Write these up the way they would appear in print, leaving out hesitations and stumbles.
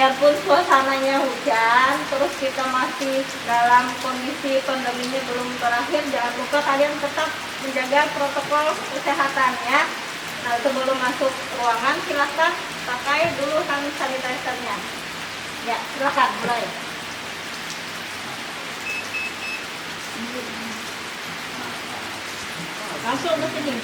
biarpun suasananya hujan, terus kita masih dalam kondisi pandeminya belum berakhir, jangan lupa kalian tetap menjaga protokol kesehatannya. Nah, sebelum masuk ruangan silahkan pakai dulu hand sanitizer-nya. Ya, silakan mulai. Langsung ke sini.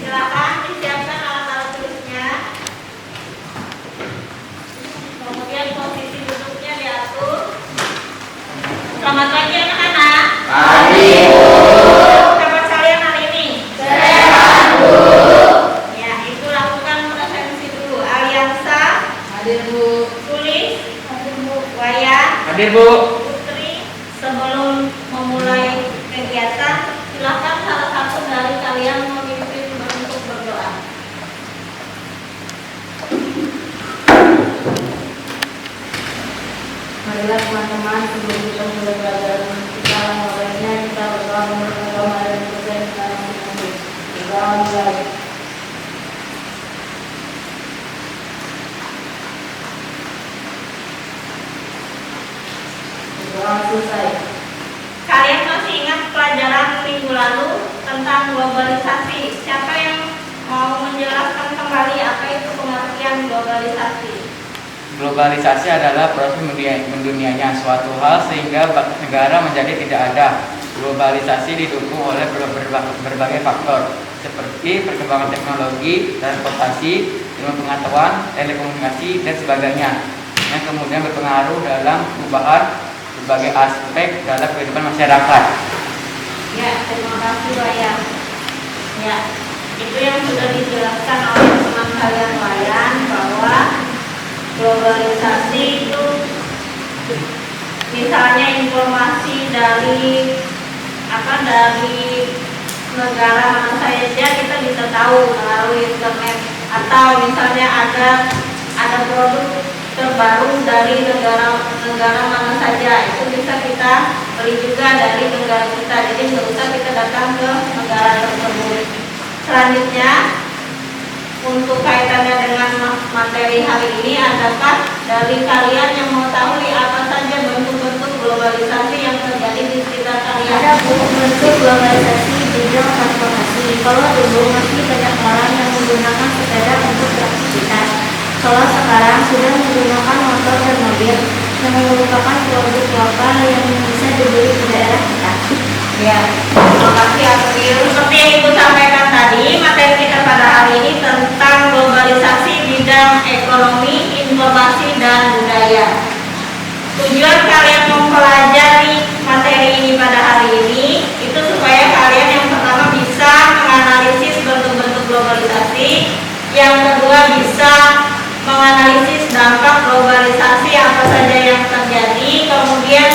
Silakan disiapkan alat-alat tulisnya. Kemudian posisi duduknya diatur. Selamat pagi anak-anak. Pagi, Bu. Kabar kalian hari ini? Sehat, Bu. Ya, itu lakukan presensi dulu. Aliansa. Hadir, Bu. Tulis. Hadir, Bu. Wayan. Hadir, Bu. Putri. Sebelum memulai kegiatan, silakan salah satu dari kalian memimpin untuk berdoa. Marilah teman-teman, sebelum kita mulai belajar kita mulainya kita berdoa menurut agama dan kepercayaan kita masing-masing. Berdoa mulai. Berdoa selesai. Kalian masih ingat pelajaran minggu lalu tentang globalisasi? Siapa yang mau menjelaskan kembali apa itu pengertian globalisasi? Globalisasi adalah proses mendunianya suatu hal sehingga negara menjadi tidak ada. Globalisasi didukung oleh berbagai faktor seperti perkembangan teknologi, transportasi, ilmu pengetahuan, telekomunikasi, dan sebagainya yang kemudian berpengaruh dalam perubahan berbagai aspek dalam kehidupan masyarakat. Ya, terima kasih Wayan. Ya, itu yang sudah dijelaskan oleh teman kalian Wayan bahwa globalisasi itu misalnya informasi dari negara mana saja kita bisa tahu melalui internet, atau misalnya ada produk terbaru dari negara mana saja, itu bisa kita beli juga dari negara kita, jadi nggak usah kita datang ke negara tersebut. Selanjutnya, untuk kaitannya dengan materi hari ini, adakah dari kalian yang mengetahui apa saja bentuk-bentuk globalisasi yang terjadi di sekitar kalian? Ada bentuk globalisasi di bidang transportasi. Kalau dulu masih banyak orang yang menggunakan sepeda untuk beraktivitas, kalau sekarang sudah menggunakan motor dan mobil yang merupakan produk lokal yang bisa dibeli di daerah kita. Ya, terima kasih April. Seperti yang Ibu sampaikan tadi, materi kita pada hari ini tentang globalisasi bidang ekonomi, informasi, dan budaya. Tujuan kalian mempelajari materi ini pada hari ini itu supaya kalian yang pertama bisa menganalisis bentuk-bentuk globalisasi, yang kedua bisa menganalisis dampak globalisasi apa saja yang terjadi, kemudian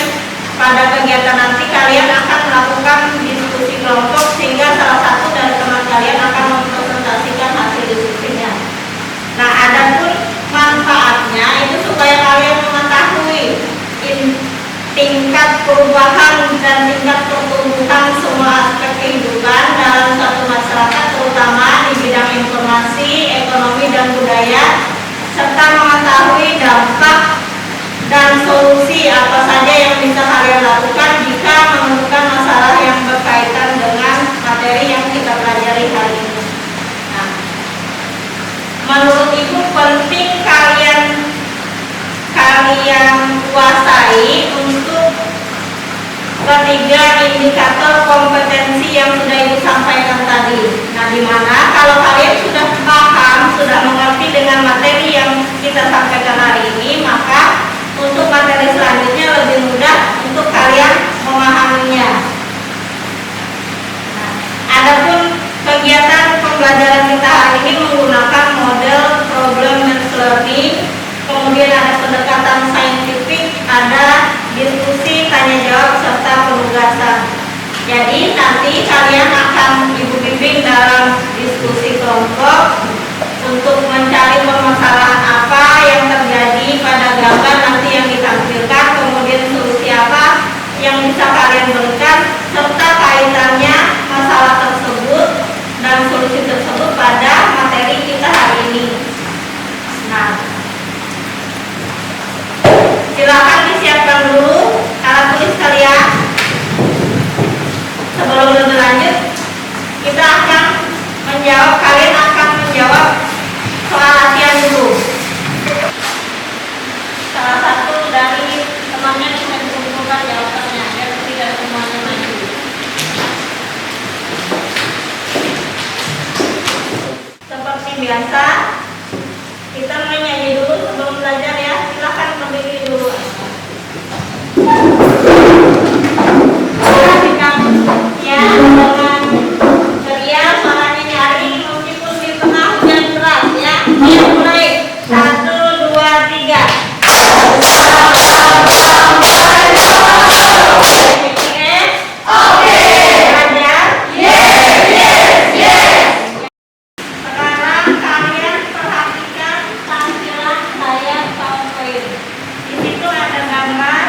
pada kegiatan nanti kalian akan melakukan diskusi kelompok sehingga salah satu dari teman kalian akan mempresentasikan hasil diskusinya. Nah, adapun manfaatnya itu supaya kalian mengetahui tingkat perubahan dan tingkat pertumbuhan semua aspek kehidupan dalam satu masyarakat, terutama di bidang informasi, ekonomi, dan budaya, serta mengetahui dampak dan solusi apa saja yang bisa kalian lakukan jika menemukan masalah yang berkaitan dengan materi yang kita pelajari hari ini. Nah, menurut Ibu penting kalian kuasai untuk ketiga indikator kompetensi yang sudah Ibu sampaikan tadi. Nah, dimana kalau kalian sudah paham, sudah mengerti dengan materi yang kita sampaikan hari ini, maka untuk materi selanjutnya lebih mudah untuk kalian memahaminya. Nah, adapun kegiatan pembelajaran kita hari ini menggunakan model problem-based learning, kemudian ada pendekatan saintifik, ada diskusi, tanya jawab, serta penugasan. Jadi nanti kalian akan Ibu bimbing dalam diskusi kelompok untuk mencari permasalahan apa yang terjadi pada gambar nanti yang ditampilkan, kemudian solusi apa yang bisa kalian berikan, serta kaitannya masalah tersebut dan solusi tersebut pada materi kita hari ini. Nah, silakan disiapkan dulu alat tulis kalian. Sebelum lebih lanjut, kita akan kalian akan menjawab soal latihan dulu. Salah satu dari temannya bisa dikumpulkan jawabannya agar tidak semuanya maju. Seperti biasa, kita menyanyi dulu sebelum belajar ya. Silakan berdiri dulu. Perhatikan ya dengan ceria, suaranya nyaring meskipun di tengah hujan deras ya. Kita mulai 1, 2, 3. Sekarang kalian perhatikan tampilan layar PowerPoint. Di situ ada gambar.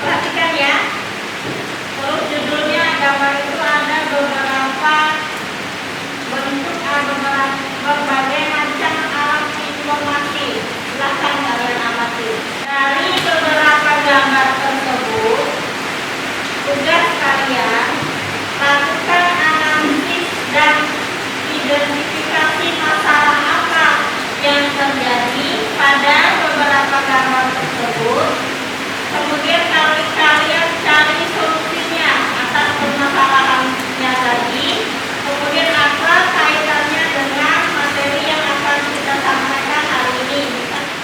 Perhatikan ya. Terus judulnya gambar itu ada beberapa bentuk, berbagai macam alat informasi. Silahkan kalian amati. Dari beberapa gambar tersebut, tugas kalian lakukan analisis dan identifikasi masalah apa yang terjadi pada beberapa gambar tersebut. Kemudian kalian cari solusinya atas permasalahannya tadi. Kemudian apa kaitannya dengan materi yang akan kita sampaikan hari ini.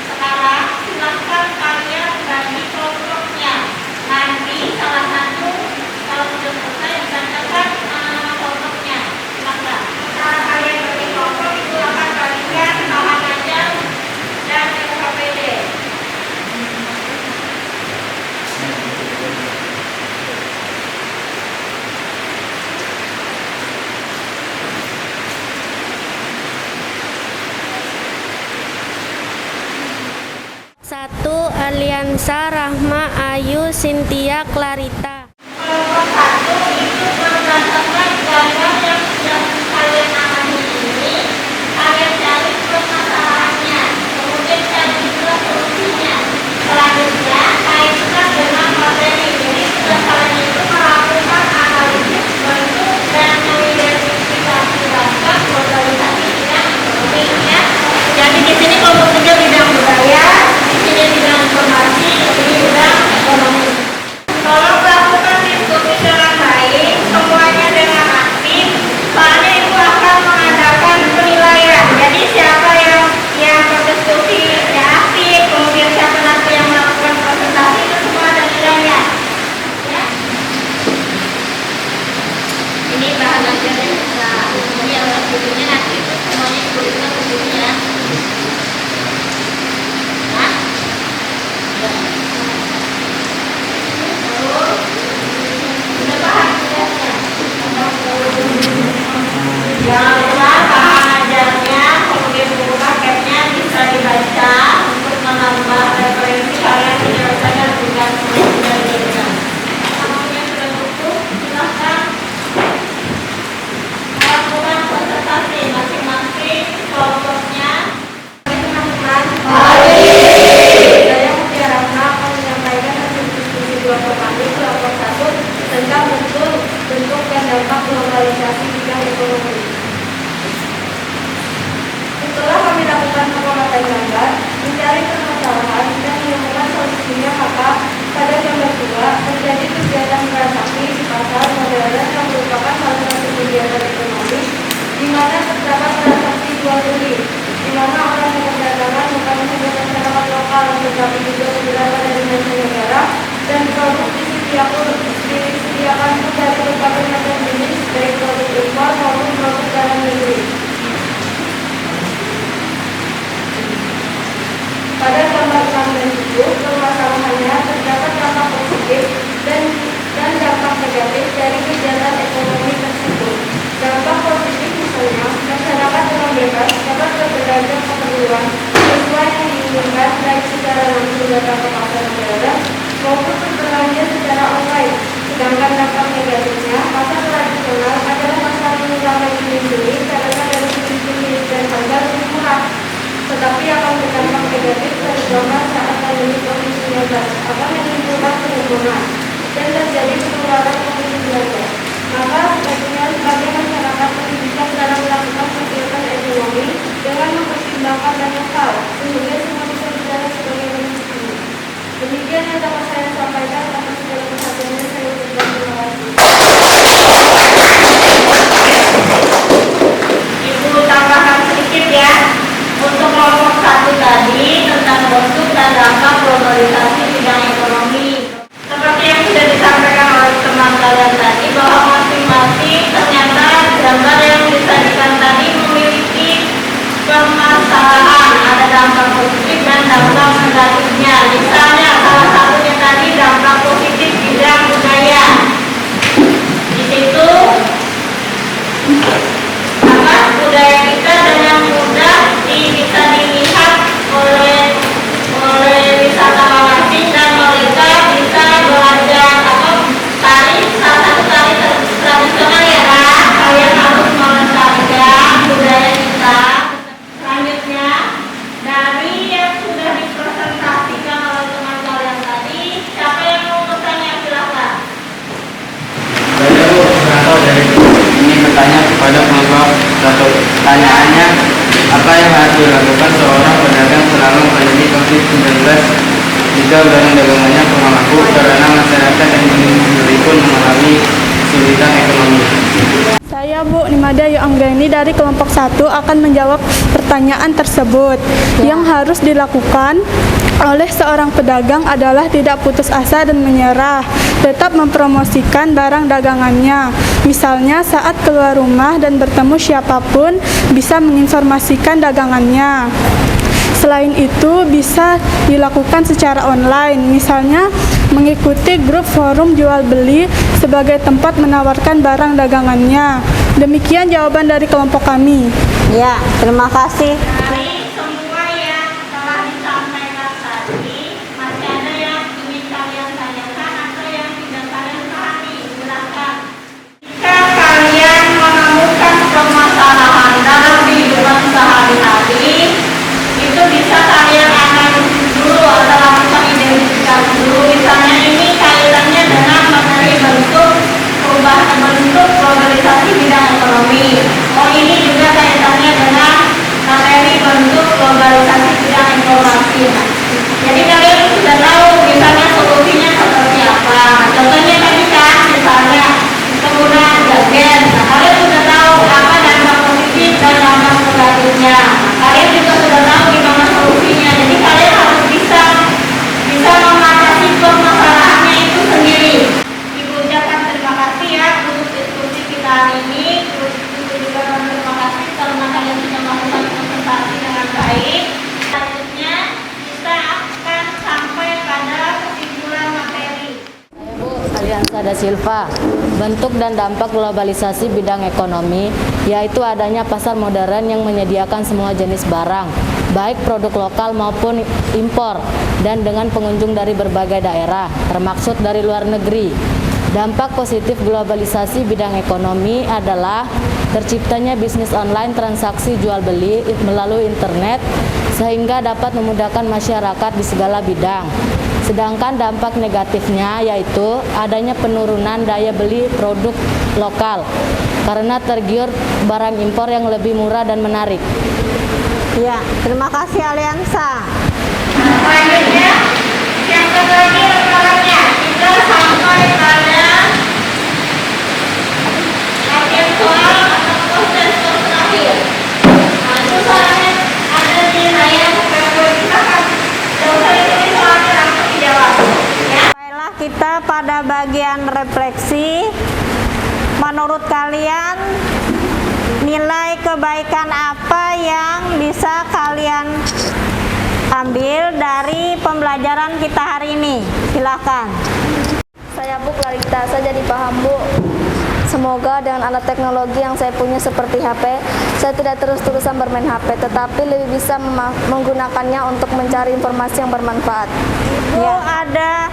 Sekarang silahkan kalian bagi kelompoknya. Nanti salah satu kalau sudah selesai dibacakan nama kelompoknya. Silahkan. Cara kalian bagi kelompok itu akan bagikan lawan ajar dan LKPD. Satu, Aliansa, Rahma, Ayu, Cynthia, Clarita. Kelompok 1 itu berdasarkan gambar yang sudah kalian amati ini, kalian cari permasalahannya, kemudian cari juga solusinya. Selanjutnya kaitkan dengan materi. Jadi tugas kalian itu melakukan analisis bentuk dan mengidentifikasi dampak globalisasi bidang ekonomi ya. Jadi di sini kelompok 3 bidang budaya, di sini bidang informasi, di sini bidang ekonomi. Tolong akan menimbulkan kerumunan dan terjadi penularan COVID-19. Maka sebaiknya sebagai masyarakat lebih bijak dalam melakukan kegiatan ekonomi dengan mempertimbangkan banyak hal, sehingga semua bisa berjalan sebagaimana mestinya. Demikian yang dapat saya sampaikan. Atas segala perhatiannya saya ucapkan terima kasih. Ibu tambahkan sedikit ya. Untuk kelompok 1 tadi tentang bentuk dan dampak globalisasi bidang ekonomi. Seperti yang sudah disampaikan oleh teman kalian tadi, bahwa masing-masing ternyata gambar yang disajikan tadi memiliki permasalahan, ada dampak positif dan dampak negatifnya. Misalnya salah satunya tadi dampak positif bidang budaya. Di situ budaya kita dengan mudah bisa dilihat oleh wisatawan asing dan mereka bisa belajar atau salah satu tari tradisional ya kan. Kalian harus melestarikan budaya kita. Selanjutnya dari yang sudah dipresentasikan oleh teman kalian tadi, siapa yang mau bertanya silakan. Saya berasal dari ini bertanya kepada kelompok 1. Pertanyaannya, apa yang harus dilakukan seorang pedagang selama pandemi COVID-19 jika barang dagangannya kurang laku karena masyarakat yang membeli pun mengalami kesulitan ekonomi? Saya Bu Nimada Yu Anggreni dari kelompok 1 akan menjawab pertanyaan tersebut. Yang harus dilakukan oleh seorang pedagang adalah tidak putus asa dan menyerah, tetap mempromosikan barang dagangannya. Misalnya saat keluar rumah dan bertemu siapapun bisa menginformasikan dagangannya. Selain itu bisa dilakukan secara online, misalnya mengikuti grup forum jual beli sebagai tempat menawarkan barang dagangannya. Demikian jawaban dari kelompok kami. Ya, terima kasih. Dari semua yang telah disampaikan tadi, masih ada yang ingin kalian tanyakan atau yang tidak kalian pahami? Silakan. Jika kalian menemukan permasalahan dalam kehidupan sehari-hari, itu bisa kalian analisis dulu atau langsung identifikasi dulu. Misalnya ini kaitannya dengan materi bentuk perubahan bentuk globalisasi bidang ekonomi. Oh, ini juga kaitannya dengan materi bentuk globalisasi bidang informasi. Jadi kalian sudah tahu misalnya solusinya seperti apa. Contohnya tadi kan misalnya penggunaan jargon. Nah, kalian sudah tahu apa dampak positif dan dampak negatifnya. Kalian juga sudah tahu gimana solusinya. Jadi kalian harus bisa mengatasi permasalahannya itu sendiri. Ibu ucapkan terima kasih ya untuk diskusi kita hari ini. Terus juga terima kasih karena kalian sudah melakukan presentasi dengan baik. Selanjutnya kita akan sampai pada kesimpulan materi. Bu Aliansa da Silva, bentuk dan dampak globalisasi bidang ekonomi, yaitu adanya pasar modern yang menyediakan semua jenis barang, baik produk lokal maupun impor, dan dengan pengunjung dari berbagai daerah, termaksud dari luar negeri. Dampak positif globalisasi bidang ekonomi adalah terciptanya bisnis online transaksi jual beli melalui internet, sehingga dapat memudahkan masyarakat di segala bidang. Sedangkan dampak negatifnya yaitu adanya penurunan daya beli produk lokal karena tergiur barang impor yang lebih murah dan menarik. Ya, terima kasih Aliansa. Selanjutnya yang terakhir rekannya kita sampai pada latihan soal atau proses terakhir. Nah, itu soalnya ada di layar PowerPoint kita kan. Tidak usah ditulis soalnya langsung dijawab. Ya. Baiklah, kita pada bagian refleksi. Menurut kalian nilai kebaikan apa yang bisa kalian ambil dari pembelajaran kita hari ini? Silakan. Saya Bu Clarita, saya jadi paham Bu. Semoga dengan alat teknologi yang saya punya seperti HP, saya tidak terus-terusan bermain HP, tetapi lebih bisa menggunakannya untuk mencari informasi yang bermanfaat. Bu, ada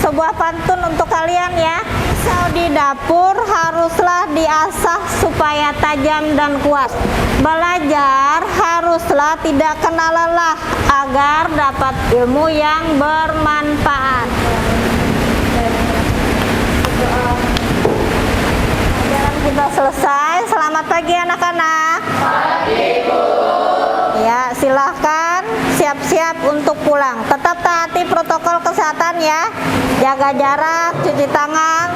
sebuah pantun untuk kalian ya. Pisau di dapur haruslah diasah supaya tajam dan kuat. Belajar haruslah tidak kenal lelah agar dapat ilmu yang bermanfaat. kita selesai. Selamat pagi anak-anak. Pagi, Bu. Ya, silahkan siap-siap untuk pulang. Tetap taati protokol kesehatan ya. Jaga jarak, cuci tangan.